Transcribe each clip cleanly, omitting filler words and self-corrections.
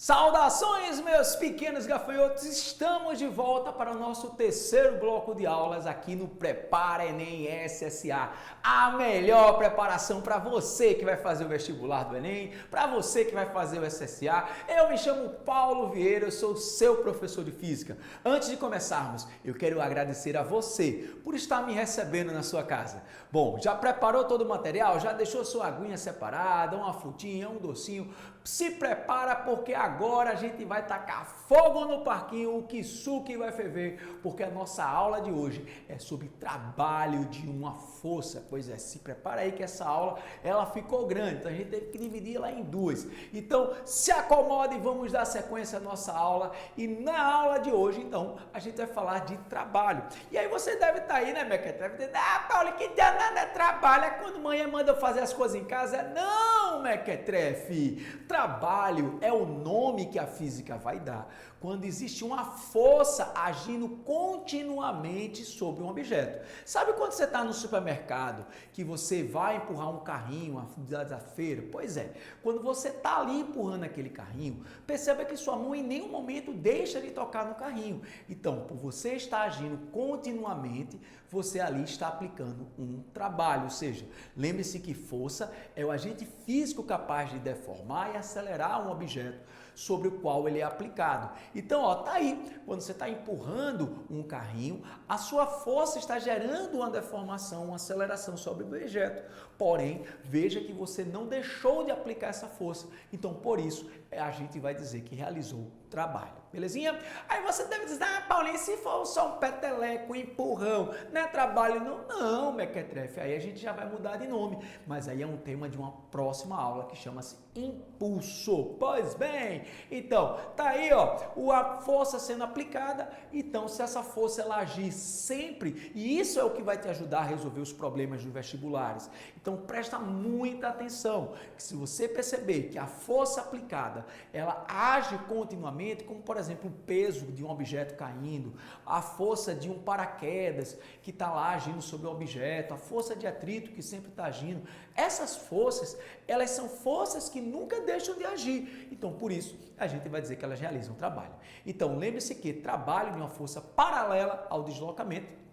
Saudações, meus pequenos gafanhotos! Estamos de volta para o nosso terceiro bloco de aulas aqui no Prepara Enem SSA. A melhor preparação para você que vai fazer o vestibular do Enem, para você que vai fazer o SSA. Eu me chamo Paulo Vieira, eu sou seu professor de Física. Antes de começarmos, eu quero agradecer a você por estar me recebendo na sua casa. Bom, já preparou todo o material? Já deixou sua aguinha separada, uma frutinha, um docinho? Se prepara porque agora a gente vai tacar fogo no parquinho, o kisuke vai ferver, porque a nossa aula de hoje é sobre trabalho de uma força. Pois é, se prepara aí que essa aula ela ficou grande, então a gente teve que dividir ela em duas. Então se acomode e vamos dar sequência à nossa aula. E na aula de hoje, então, a gente vai falar de trabalho. E aí você deve estar aí, né, Mequetrefe? Deve dizer, Paulo, que danada é trabalho? É quando mãe manda eu fazer as coisas em casa? Não, Mequetrefe! Trabalho é o nome que a física vai dar quando existe uma força agindo continuamente sobre um objeto. Sabe quando você está no supermercado que você vai empurrar um carrinho da feira? Pois é, quando você está ali empurrando aquele carrinho, perceba que sua mão em nenhum momento deixa de tocar no carrinho. Então, por você estar agindo continuamente, você ali está aplicando um trabalho. Ou seja, lembre-se que força é o agente físico capaz de deformar e acelerar um objeto sobre o qual ele é aplicado. Então, ó, tá aí, quando você está empurrando um carrinho, a sua força está gerando uma deformação, uma aceleração sobre o objeto. Porém, veja que você não deixou de aplicar essa força. Então, por isso, a gente vai dizer que realizou trabalho. Belezinha? Aí você deve dizer, Paulinho, se for só um peteleco, um empurrão, não é trabalho não? Não, Mequetrefe, aí a gente já vai mudar de nome. Mas aí é um tema de uma próxima aula que chama-se impulso. Pois bem, então, tá aí, ó, a força sendo aplicada. Então, se essa força ela agir sempre, e isso é o que vai te ajudar a resolver os problemas dos vestibulares. Então, presta muita atenção, que se você perceber que a força aplicada, ela age continuamente, como por exemplo o peso de um objeto caindo, a força de um paraquedas que está lá agindo sobre o objeto, a força de atrito que sempre está agindo, essas forças, elas são forças que nunca deixam de agir. Então, por isso, a gente vai dizer que elas realizam trabalho. Então, lembre-se que trabalho de uma força paralela ao deslocamento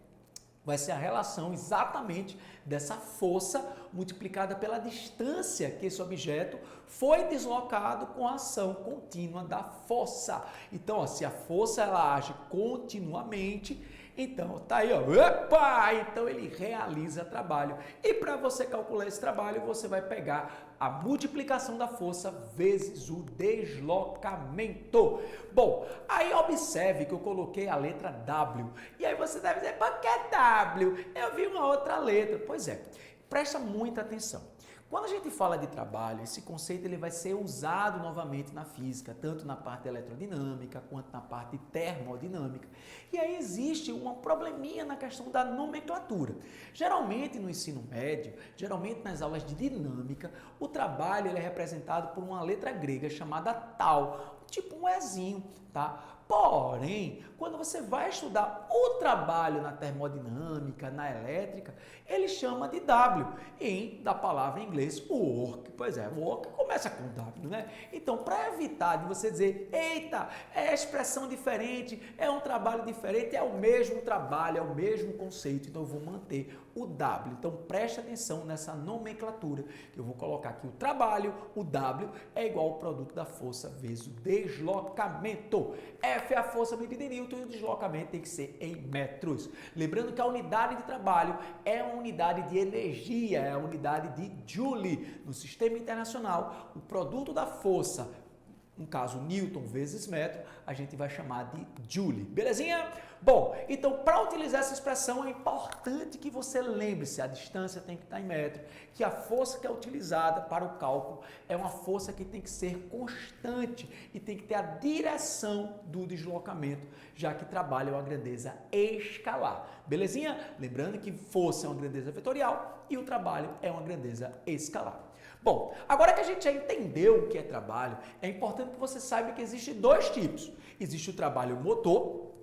vai ser a relação exatamente dessa força multiplicada pela distância que esse objeto foi deslocado com a ação contínua da força. Então, ó, se a força ela age continuamente, então tá aí, ó, opa! Então ele realiza trabalho. E para você calcular esse trabalho, você vai pegar a multiplicação da força vezes o deslocamento. Bom, aí observe que eu coloquei a letra W. E aí você deve dizer, por que W? Eu vi uma outra letra. Pois é, presta muita atenção. Quando a gente fala de trabalho, esse conceito ele vai ser usado novamente na física, tanto na parte eletrodinâmica quanto na parte termodinâmica. E aí existe um probleminha na questão da nomenclatura. Geralmente no ensino médio, geralmente nas aulas de dinâmica, o trabalho ele é representado por uma letra grega chamada tau, tipo um Ezinho, tá? Porém, quando você vai estudar o trabalho na termodinâmica, na elétrica, ele chama de W, da palavra em inglês work. Pois é, work começa com W, né? Então, para evitar de você dizer, eita, é expressão diferente, é um trabalho diferente, é o mesmo trabalho, é o mesmo conceito, então eu vou manter o W. Então, preste atenção nessa nomenclatura, que eu vou colocar aqui o trabalho, o W é igual ao produto da força vezes o deslocamento. F é a força medida em Newton e o deslocamento tem que ser em metros. Lembrando que a unidade de trabalho é uma unidade de energia, é a unidade de Joule. No sistema internacional, o produto da força, no caso Newton vezes metro, a gente vai chamar de Joule. Belezinha? Bom, então para utilizar essa expressão é importante que você lembre-se, a distância tem que estar em metro, que a força que é utilizada para o cálculo é uma força que tem que ser constante e tem que ter a direção do deslocamento, já que trabalha uma grandeza escalar. Belezinha? Lembrando que força é uma grandeza vetorial e o trabalho é uma grandeza escalar. Bom, agora que a gente já entendeu o que é trabalho, é importante que você saiba que existem dois tipos. Existe o trabalho motor,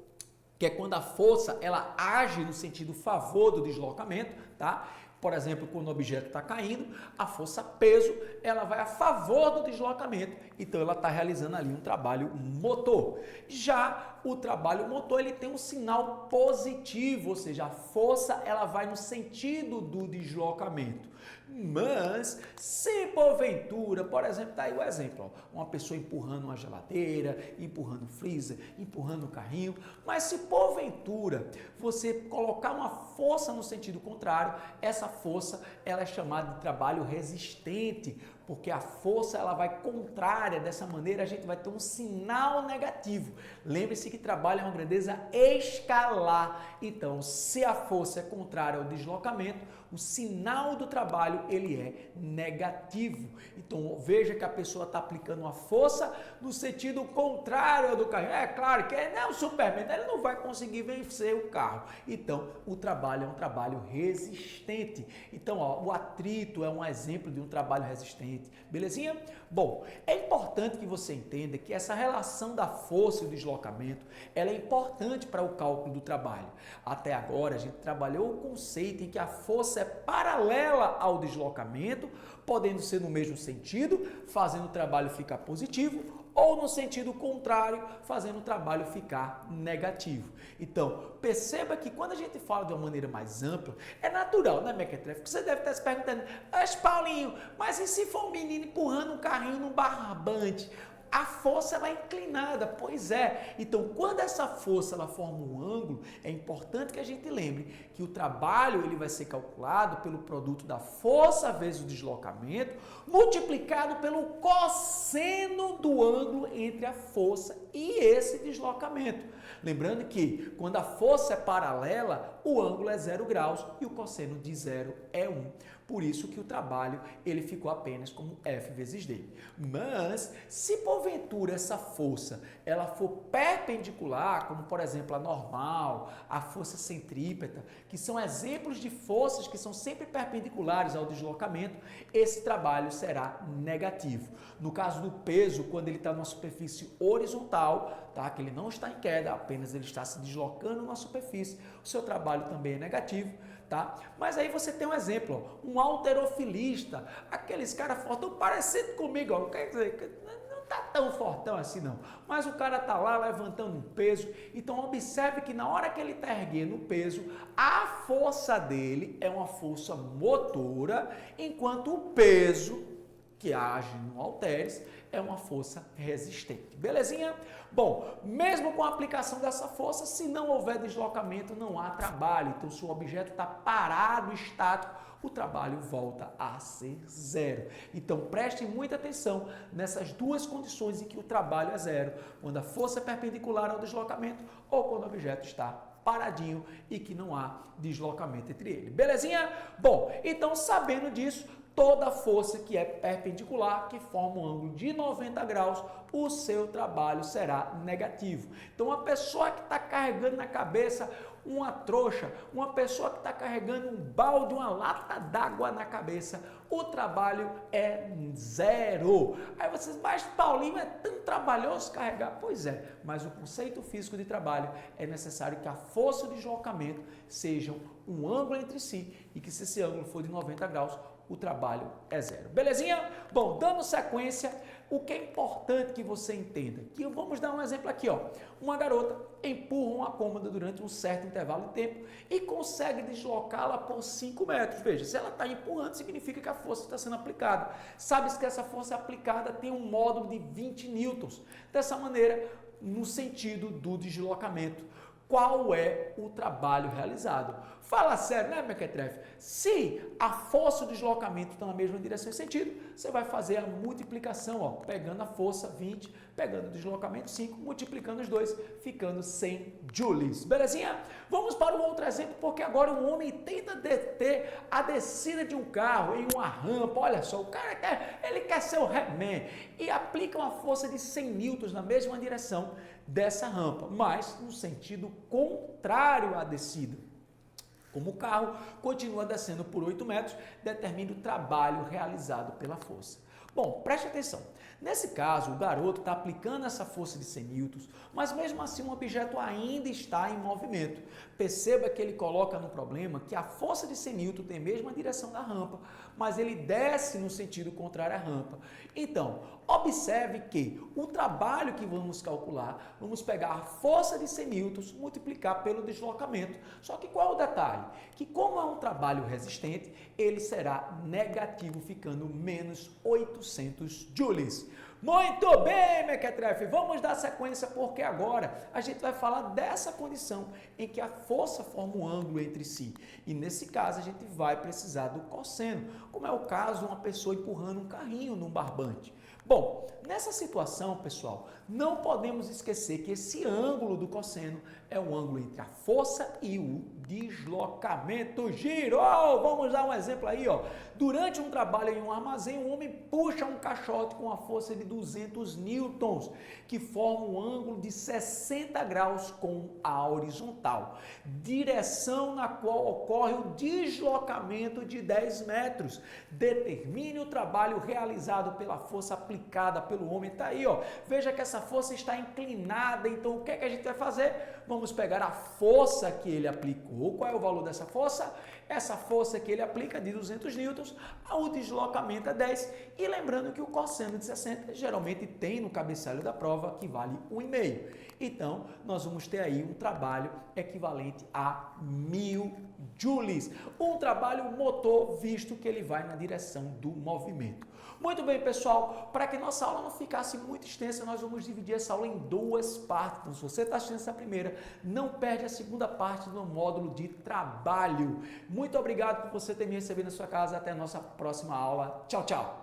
que é quando a força ela age no sentido favor do deslocamento, tá? Por exemplo, quando o objeto está caindo, a força peso, ela vai a favor do deslocamento, então ela está realizando ali um trabalho motor. Já o trabalho motor, ele tem um sinal positivo, ou seja, a força ela vai no sentido do deslocamento. Mas, se porventura, por exemplo, tá aí o exemplo, ó, uma pessoa empurrando uma geladeira, empurrando um freezer, empurrando um carrinho, mas se porventura você colocar uma força no sentido contrário, essa força ela é chamada de trabalho resistente, porque a força ela vai contrária, dessa maneira a gente vai ter um sinal negativo. Lembre-se que trabalho é uma grandeza escalar, então se a força é contrária ao deslocamento, o sinal do trabalho ele é negativo. Então veja que a pessoa está aplicando uma força no sentido contrário ao do carro. É claro que não é o Superman, ele não vai conseguir vencer o carro. Então o trabalho é um trabalho resistente. Então ó, o atrito é um exemplo de um trabalho resistente. Belezinha? Bom, é importante que você entenda que essa relação da força e do deslocamento, ela é importante para o cálculo do trabalho. Até agora a gente trabalhou o conceito em que a força é paralela ao deslocamento, podendo ser no mesmo sentido, fazendo o trabalho ficar positivo, ou no sentido contrário, fazendo o trabalho ficar negativo. Então, perceba que quando a gente fala de uma maneira mais ampla, é natural, né, Mequetrefe? Você deve estar se perguntando, mas Paulinho, mas e se for um menino empurrando um carrinho num barbante? A força ela é inclinada, pois é. Então, quando essa força ela forma um ângulo, é importante que a gente lembre que o trabalho ele vai ser calculado pelo produto da força vezes o deslocamento, multiplicado pelo cosseno do ângulo entre a força e esse deslocamento. Lembrando que quando a força é paralela, o ângulo é 0 graus e o cosseno de 0 é 1. Por isso que o trabalho ele ficou apenas como F vezes D. Mas, se porventura essa força ela for perpendicular, como por exemplo a normal, a força centrípeta, que são exemplos de forças que são sempre perpendiculares ao deslocamento, esse trabalho será negativo. No caso do peso, quando ele está numa superfície horizontal, tá? Que ele não está em queda, apenas ele está se deslocando na superfície, o seu trabalho também é negativo. Tá? Mas aí você tem um exemplo, ó, um halterofilista, aqueles caras fortão parecido comigo, ó, quer dizer, não tá tão fortão assim não, mas o cara tá lá levantando um peso, então observe que na hora que ele tá erguendo o peso, a força dele é uma força motora, enquanto o peso que age no halteres é uma força resistente. Belezinha? Bom, mesmo com a aplicação dessa força, se não houver deslocamento, não há trabalho. Então, se o objeto está parado, estático, o trabalho volta a ser zero. Então, prestem muita atenção nessas duas condições em que o trabalho é zero. Quando a força é perpendicular ao deslocamento ou quando o objeto está paradinho e que não há deslocamento entre ele. Belezinha? Bom, então sabendo disso, toda força que é perpendicular, que forma um ângulo de 90 graus, o seu trabalho será negativo. Então, uma pessoa que está carregando na cabeça uma trouxa, uma pessoa que está carregando um balde, uma lata d'água na cabeça, o trabalho é zero. Aí vocês, mas Paulinho, é tão trabalhoso carregar? Pois é, mas o conceito físico de trabalho é necessário que a força de deslocamento sejam um ângulo entre si e que se esse ângulo for de 90 graus, o trabalho é zero. Belezinha? Bom, dando sequência, o que é importante que você entenda? Que vamos dar um exemplo aqui, ó. Uma garota empurra uma cômoda durante um certo intervalo de tempo e consegue deslocá-la por 5 metros. Veja, se ela está empurrando, significa que a força está sendo aplicada. Sabe-se que essa força aplicada tem um módulo de 20 newtons. Dessa maneira, no sentido do deslocamento. Qual é o trabalho realizado? Fala sério, né, Mequetrefe? Se a força e o deslocamento estão na mesma direção e sentido, você vai fazer a multiplicação, ó, pegando a força 20, pegando o deslocamento 5, multiplicando os dois, ficando 100 joules. Belezinha? Vamos para o outro exemplo, porque agora um homem tenta deter a descida de um carro em uma rampa. Olha só, o cara quer ser o He-Man e aplica uma força de 100 newtons na mesma direção dessa rampa, mas no sentido contrário à descida. Como o carro continua descendo por 8 metros, determina o trabalho realizado pela força. Bom, preste atenção. Nesse caso, o garoto está aplicando essa força de 100 newtons, mas mesmo assim o objeto ainda está em movimento. Perceba que ele coloca no problema que a força de 100 newtons tem a mesma direção da rampa, mas ele desce no sentido contrário à rampa. Então, observe que o trabalho que vamos calcular, vamos pegar a força de 100 newtons, multiplicar pelo deslocamento. Só que qual é o detalhe? Que como é um trabalho resistente, ele será negativo, ficando menos 800 joules. Muito bem, Mequetrefe, vamos dar sequência porque agora a gente vai falar dessa condição em que a força forma um ângulo entre si. E nesse caso a gente vai precisar do cosseno, como é o caso de uma pessoa empurrando um carrinho num barbante. Bom, nessa situação, pessoal, não podemos esquecer que esse ângulo do cosseno é o ângulo entre a força e o deslocamento. Girou! Vamos dar um exemplo aí, ó. Durante um trabalho em um armazém, um homem puxa um caixote com a força de 200 newtons, que forma um ângulo de 60 graus com a horizontal, direção na qual ocorre o deslocamento de 10 metros. Determine o trabalho realizado pela força aplicada pelo homem. Está aí, ó. Veja que essa força está inclinada, então o que é que a gente vai fazer? Vamos pegar a força que ele aplicou. Qual é o valor dessa força? Essa força que ele aplica de 200 newtons, o deslocamento é 10. E lembrando que o cosseno de 60 geralmente tem no cabeçalho da prova que vale 1,5. Então, nós vamos ter aí um trabalho equivalente a 1000 joules. Um trabalho motor, visto que ele vai na direção do movimento. Muito bem, pessoal, para que nossa aula não ficasse muito extensa, nós vamos dividir essa aula em duas partes. Então, se você está assistindo essa primeira, não perde a segunda parte do módulo de trabalho. Muito obrigado por você ter me recebido na sua casa. Até a nossa próxima aula. Tchau, tchau!